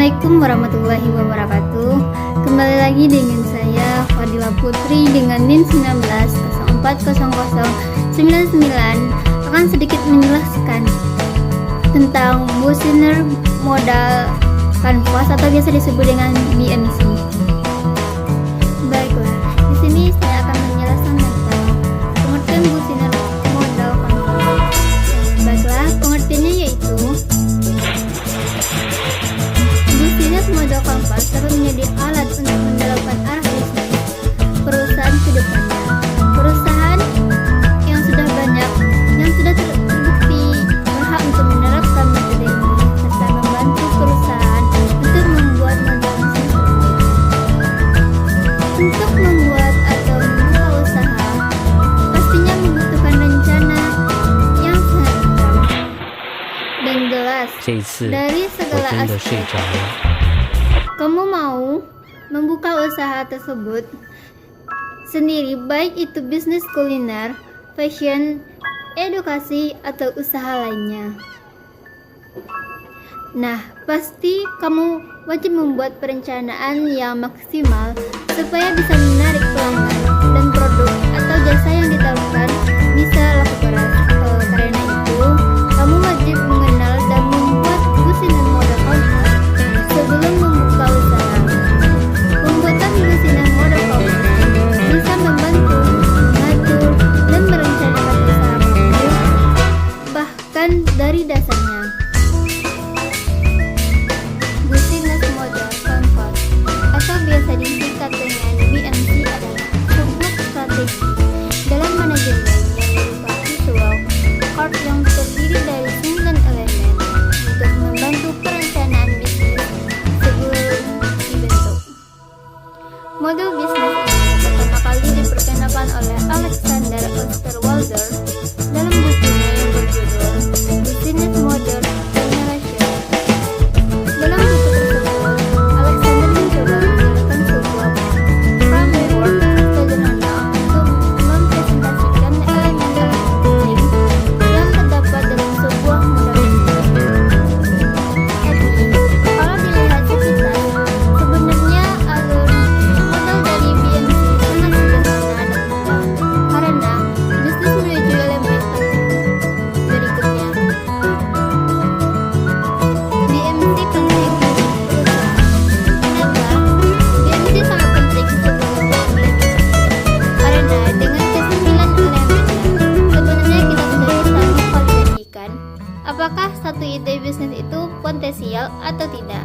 Assalamualaikum warahmatullahi wabarakatuh. Kembali lagi dengan saya Fadila Putri dengan NIM 19040099 akan sedikit menjelaskan tentang Business Model Canvas atau biasa disebut dengan BMC. Baiklah, di sini saya akan menjelaskan tentang pengertian Business Model Canvas. Baiklah, pengertiannya yaitu Business Model Canvas dapat menjadi alat untuk mendapatkan arah bisnis perusahaan ke depannya. Perusahaan yang sudah terbukti berhak untuk menerapkan metode ini serta membantu perusahaan untuk membuat model bisnis tersebut. Untuk membuat atau membuka usaha pastinya membutuhkan rencana yang sangat matang dan jelas dari segala aspek. Kamu mau membuka usaha tersebut sendiri, baik itu bisnis kuliner, fashion, edukasi, atau usaha lainnya. Nah, pasti kamu wajib membuat perencanaan yang maksimal supaya bisa menarik pelanggan dan produk atau jasa yang ditawarkan bisa laku keras. Karena itu, kamu wajib mengenal dan membuat business model canvas sebelum membuka usaha. Pembuatan business model canvas bisa membantu mengatur dan merencanakan usaha kamu bahkan dari dasarnya. Business model canvas atau biasa disingkat dengan BMC adalah sebuah strategi dalam manajemen yang berupa visual chart yang terdiri dari 9 elemen untuk membantu perencanaan bisnis sebelum dibentuk. Model bisnis ini pertama kali diperkenalkan oleh Alexander Osterwalder dalam bukunya yang berjudul Business Model Generation. Dalam buku tersebut, Alexander mencoba menjelaskan sebuah framework sederhana untuk mempresentasikan elemen-elemen penting yang terdapat dalam sebuah model bisnis. Tapi, kalau dilihat sekitar, sebenarnya alur model dari BMC sangat sederhana dan mudah, karena bisnis menuju elemen berikutnya. BMC penting bagi perusahaan. Kenapa? BMC sangat penting sebelum memulai bisnis. Karena dengan ke-9 elemennya, sebenarnya kita sudah bisa memvalidasikan apakah satu ide bisnis itu potensial atau tidak.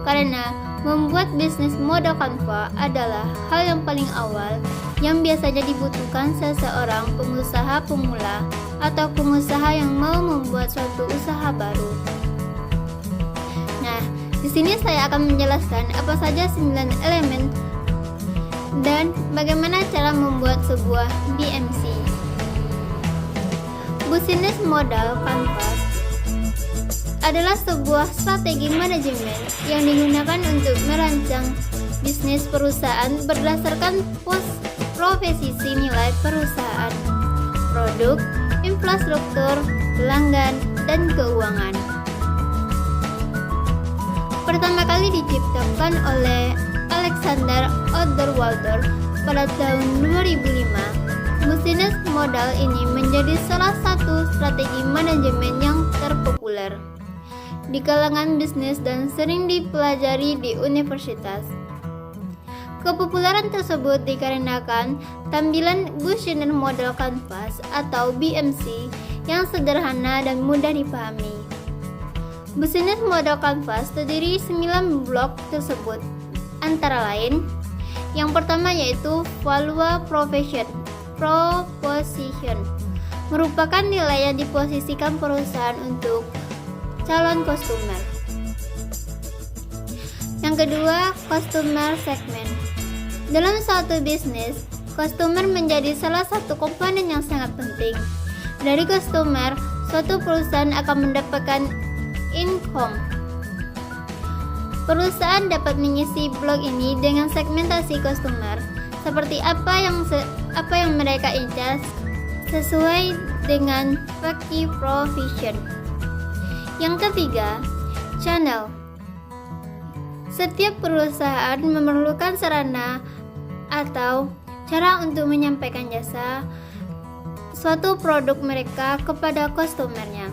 Karena membuat bisnis model canvas adalah hal yang paling awal yang biasanya dibutuhkan seseorang pengusaha pemula atau pengusaha yang mau membuat suatu usaha baru. Nah, di sini saya akan menjelaskan apa saja 9 elemen dan bagaimana cara membuat sebuah BMC. Business Model Canvas adalah sebuah strategi manajemen yang digunakan untuk merancang bisnis perusahaan berdasarkan profesi nilai perusahaan, produk, infrastruktur, pelanggan, dan keuangan. Pertama kali diciptakan oleh Alexander Osterwalder pada tahun 2005. Business model ini menjadi salah satu strategi manajemen yang terpopuler di kalangan bisnis dan sering dipelajari di universitas. Kepopuleran tersebut dikarenakan tampilan Business Model Canvas atau BMC yang sederhana dan mudah dipahami. Business Model Canvas terdiri 9 blok tersebut, antara lain yang pertama yaitu Value Proposition merupakan nilai yang diposisikan perusahaan untuk calon customer. Yang kedua, Customer Segment. Dalam suatu bisnis, customer menjadi salah satu komponen yang sangat penting. Dari customer, suatu perusahaan akan mendapatkan income. Perusahaan dapat mengisi blok ini dengan segmentasi customer, seperti apa yang mereka incar sesuai dengan value proposition. Yang ketiga, channel. Setiap perusahaan memerlukan sarana atau cara untuk menyampaikan jasa suatu produk mereka kepada customer-nya.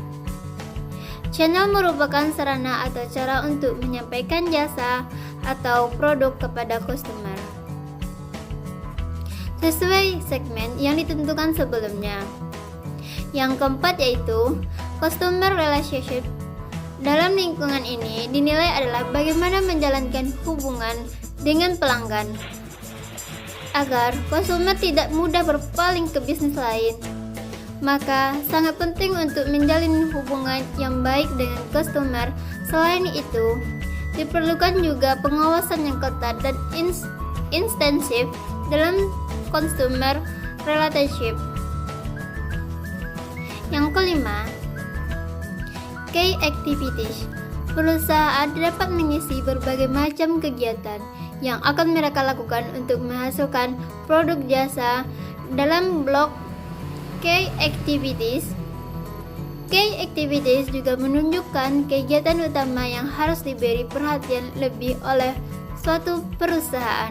Channel merupakan sarana atau cara untuk menyampaikan jasa atau produk kepada customer sesuai segmen yang ditentukan sebelumnya. Yang keempat yaitu customer relationship. Dalam lingkungan ini dinilai adalah bagaimana menjalankan hubungan dengan pelanggan agar customer tidak mudah berpaling ke bisnis lain. Maka sangat penting untuk menjalin hubungan yang baik dengan customer. Selain itu, diperlukan juga pengawasan yang ketat dan intensif dalam customer relationship. Yang kelima, key activities. Perusahaan dapat mengisi berbagai macam kegiatan yang akan mereka lakukan untuk menghasilkan produk jasa dalam blok key activities. Key activities juga menunjukkan kegiatan utama yang harus diberi perhatian lebih oleh suatu perusahaan.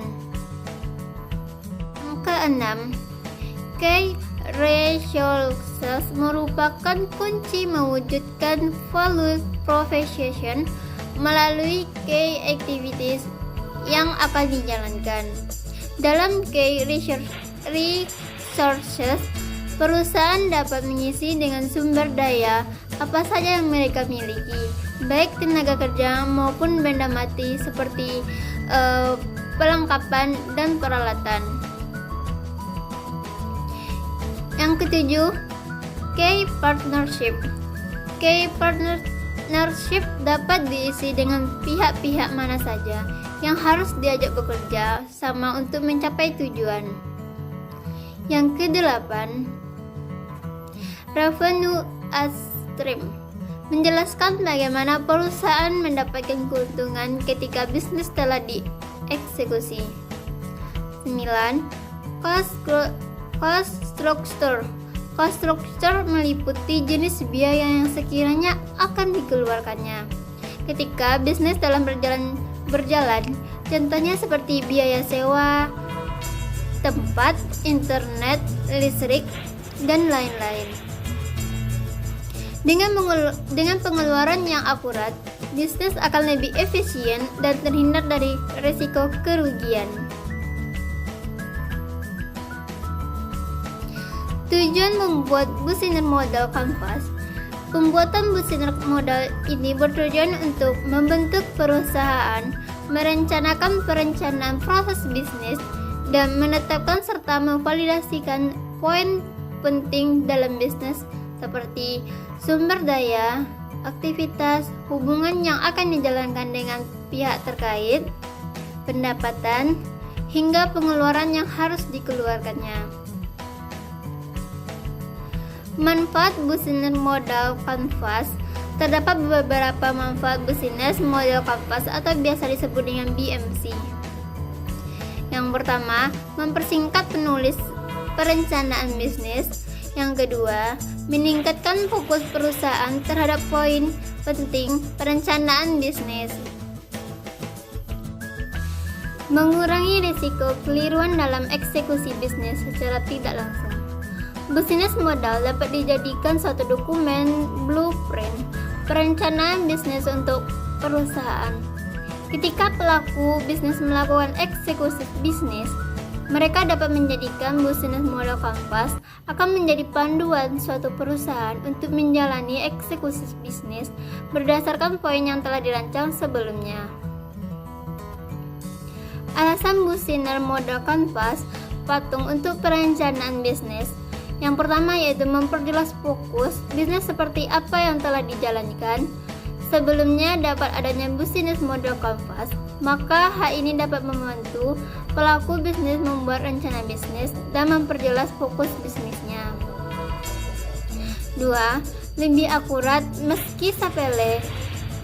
Yang keenam, key resources merupakan kunci mewujudkan value proposition melalui key activities yang akan dijalankan. Dalam key resources, perusahaan dapat mengisi dengan sumber daya apa saja yang mereka miliki, baik tenaga kerja maupun benda mati seperti perlengkapan dan peralatan. Yang ketujuh, key partnership. Key partnership dapat diisi dengan pihak-pihak mana saja yang harus diajak bekerja sama untuk mencapai tujuan. Yang kedelapan, revenue stream. Menjelaskan bagaimana perusahaan mendapatkan keuntungan ketika bisnis telah dieksekusi. 9. Cost structure. Cost structure meliputi jenis biaya yang sekiranya akan dikeluarkannya ketika bisnis dalam berjalan. Contohnya seperti biaya sewa tempat, internet, listrik, dan lain-lain. Dengan pengeluaran yang akurat, bisnis akan lebih efisien dan terhindar dari risiko kerugian. Tujuan membuat business model canvas. Pembuatan business model ini bertujuan untuk membentuk perusahaan, merencanakan perencanaan proses bisnis, dan menetapkan serta memvalidasikan poin penting dalam bisnis seperti sumber daya, aktivitas, hubungan yang akan dijalankan dengan pihak terkait, pendapatan, hingga pengeluaran yang harus dikeluarkannya. Manfaat business model canvas. Terdapat beberapa manfaat business model canvas atau biasa disebut dengan BMC. Yang pertama, mempersingkat penulis perencanaan bisnis. Yang kedua, meningkatkan fokus perusahaan terhadap poin penting perencanaan bisnis. Mengurangi risiko keliruan dalam eksekusi bisnis secara tidak langsung. Business model dapat dijadikan suatu dokumen blueprint perencanaan bisnis untuk perusahaan. Ketika pelaku bisnis melakukan eksekusi bisnis, mereka dapat menjadikan business model canvas akan menjadi panduan suatu perusahaan untuk menjalani eksekusi bisnis berdasarkan poin yang telah dirancang sebelumnya. Alasan business model canvas patung untuk perencanaan bisnis. Yang pertama yaitu memperjelas fokus bisnis seperti apa yang telah dijalankan. Sebelumnya dapat adanya business model canvas, maka hal ini dapat membantu pelaku bisnis membuat rencana bisnis dan memperjelas fokus bisnisnya. 2. Lebih akurat meski sepele.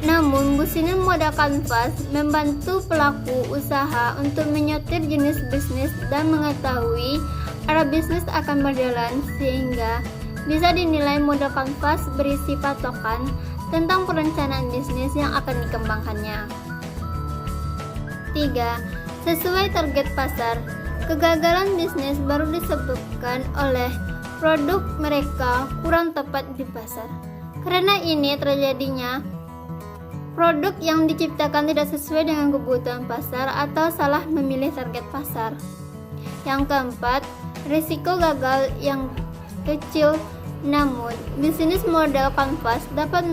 Namun business model canvas membantu pelaku usaha untuk menyortir jenis bisnis dan mengetahui arah bisnis akan berjalan sehingga bisa dinilai model canvas berisi patokan tentang perencanaan bisnis yang akan dikembangkannya. ketiga, sesuai target pasar. Kegagalan bisnis baru disebabkan oleh produk mereka kurang tepat di pasar. Karena ini terjadinya produk yang diciptakan tidak sesuai dengan kebutuhan pasar atau salah memilih target pasar. Yang keempat, risiko gagal yang kecil. Namun, bisnis model kanvas dapat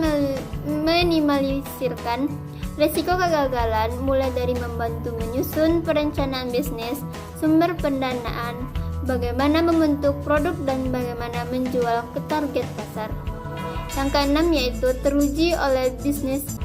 minimalisirkan risiko kegagalan, mulai dari membantu menyusun perencanaan bisnis, sumber pendanaan, bagaimana membentuk produk, dan bagaimana menjual ke target pasar. Yang keenam yaitu teruji oleh bisnis